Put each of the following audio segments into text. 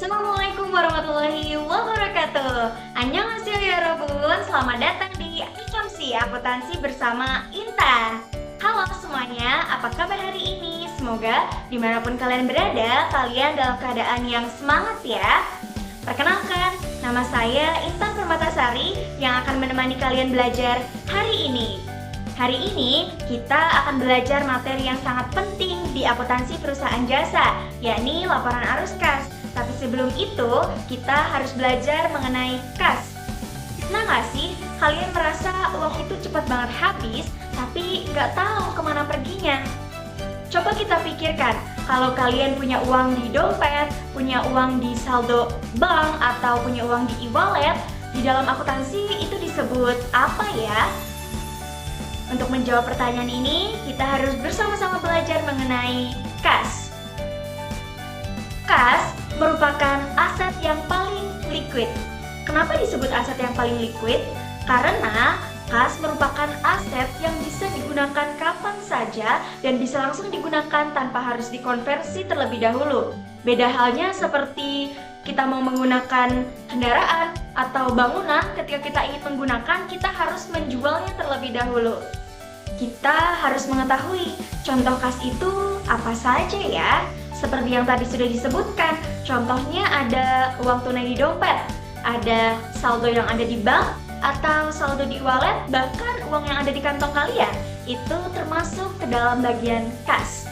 Assalamualaikum warahmatullahi wabarakatuh. Annyeonghaseyo ya Robun. Selamat datang di Akamsi Akuntansi bersama Inta. Halo semuanya, apa kabar hari ini? Semoga dimanapun kalian berada, kalian dalam keadaan yang semangat ya. Perkenalkan, nama saya Intan Permatasari yang akan menemani kalian belajar hari ini. Hari ini kita akan belajar materi yang sangat penting di akuntansi perusahaan jasa, yakni laporan arus kas. Tapi sebelum itu, kita harus belajar mengenai kas. Pernah nggak sih kalian merasa uang itu cepat banget habis, tapi nggak tahu kemana perginya? Coba kita pikirkan, kalau kalian punya uang di dompet, punya uang di saldo bank, atau punya uang di e-wallet, di dalam akuntansi itu disebut apa ya? Untuk menjawab pertanyaan ini, kita harus bersama-sama belajar mengenai kas. Kas merupakan aset yang paling liquid. Kenapa disebut aset yang paling liquid? Karena kas merupakan aset yang bisa digunakan kapan saja dan bisa langsung digunakan tanpa harus dikonversi terlebih dahulu. Beda halnya seperti kita mau menggunakan kendaraan atau bangunan, ketika kita ingin menggunakan, kita harus menjualnya terlebih dahulu. Kita harus mengetahui contoh kas itu apa saja ya. Seperti yang tadi sudah disebutkan, contohnya ada uang tunai di dompet, ada saldo yang ada di bank, atau saldo di wallet, bahkan uang yang ada di kantong kalian. Itu termasuk ke dalam bagian kas.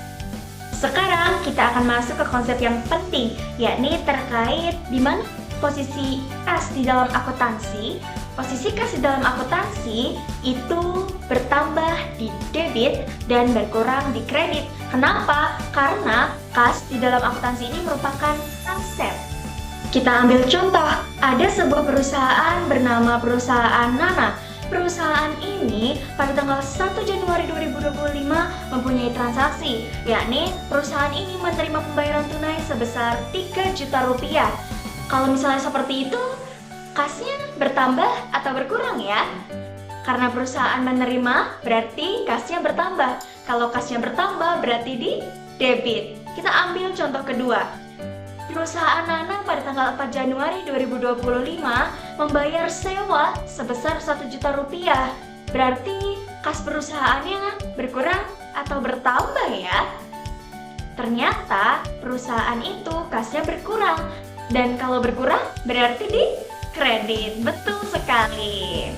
Sekarang kita akan masuk ke konsep yang penting, yakni terkait di mana posisi kas di dalam akuntansi. Posisi kas di dalam akuntansi itu bertambah di debit dan berkurang di kredit. Kenapa? Karena kas di dalam akuntansi ini merupakan aset. Kita ambil contoh, ada sebuah perusahaan bernama perusahaan Nana. Perusahaan ini pada tanggal 1 Januari 2025 mempunyai transaksi, yakni perusahaan ini menerima pembayaran tunai sebesar 3 juta rupiah. Kalau misalnya seperti itu, kasnya bertambah atau berkurang ya? Karena perusahaan menerima, berarti kasnya bertambah. Kalau kasnya bertambah, berarti di debit. Kita ambil contoh kedua. Perusahaan Nana pada tanggal 4 Januari 2025 membayar sewa sebesar 1 juta rupiah. Berarti kas perusahaannya berkurang atau bertambah ya? Ternyata perusahaan itu kasnya berkurang. Dan kalau berkurang, berarti di kredit. Betul sekali.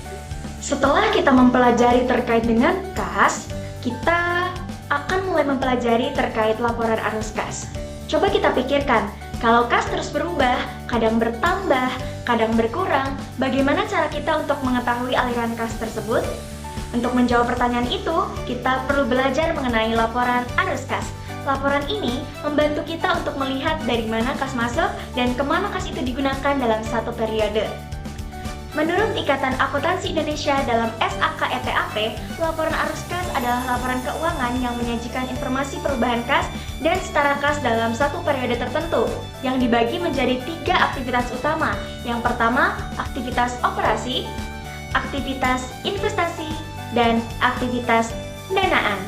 Setelah kita mempelajari terkait dengan kas, kita akan mulai mempelajari terkait laporan arus kas. Coba kita pikirkan, kalau kas terus berubah, kadang bertambah, kadang berkurang, bagaimana cara kita untuk mengetahui aliran kas tersebut? Untuk menjawab pertanyaan itu, kita perlu belajar mengenai laporan arus kas. Laporan ini membantu kita untuk melihat dari mana kas masuk dan kemana kas itu digunakan dalam satu periode. Menurut Ikatan Akuntansi Indonesia dalam SAKETAP, laporan arus kas adalah laporan keuangan yang menyajikan informasi perubahan kas dan setara kas dalam satu periode tertentu, yang dibagi menjadi 3 aktivitas utama. Yang pertama, aktivitas operasi, aktivitas investasi, dan aktivitas pendanaan.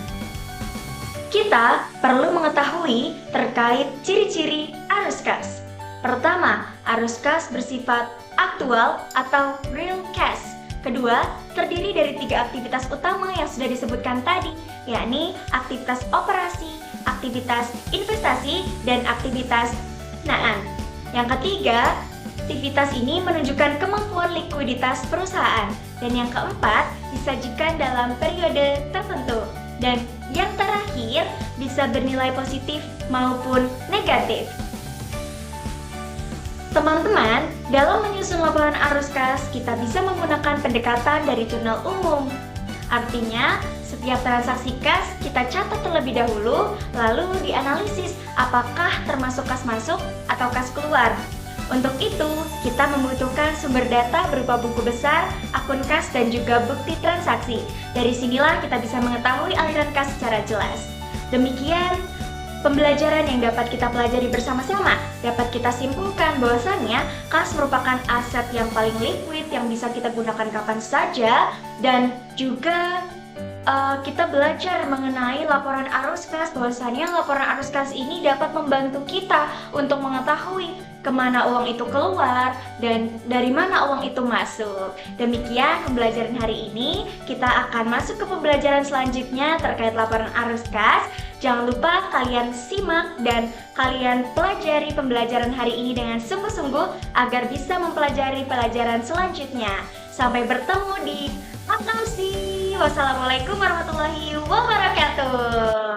Kita perlu mengetahui terkait ciri-ciri arus kas. Pertama, arus kas bersifat aktual atau real cash. Kedua, terdiri dari 3 aktivitas utama yang sudah disebutkan tadi, yakni aktivitas operasi, aktivitas investasi, dan aktivitas pendanaan. Yang ketiga, aktivitas ini menunjukkan kemampuan likuiditas perusahaan. Dan yang keempat, disajikan dalam periode tertentu. Dan yang terakhir, bisa bernilai positif maupun negatif. Teman-teman, dalam menyusun laporan arus kas, kita bisa menggunakan pendekatan dari jurnal umum. Artinya, setiap transaksi kas kita catat terlebih dahulu, lalu dianalisis apakah termasuk kas masuk atau kas keluar. Untuk itu, kita membutuhkan sumber data berupa buku besar, akun kas, dan juga bukti transaksi. Dari sinilah kita bisa mengetahui aliran kas secara jelas. Demikian pembelajaran yang dapat kita pelajari bersama-sama. Dapat kita simpulkan bahwasannya kas merupakan aset yang paling liquid yang bisa kita gunakan kapan saja dan juga kita belajar mengenai laporan arus kas, bahwasannya laporan arus kas ini dapat membantu kita untuk mengetahui kemana uang itu keluar dan dari mana uang itu masuk. Demikian pembelajaran hari ini. Kita akan masuk ke pembelajaran selanjutnya terkait laporan arus kas. Jangan lupa kalian simak dan kalian pelajari pembelajaran hari ini dengan sungguh-sungguh agar bisa mempelajari pelajaran selanjutnya. Sampai bertemu di Makasih. Wassalamualaikum warahmatullahi wabarakatuh.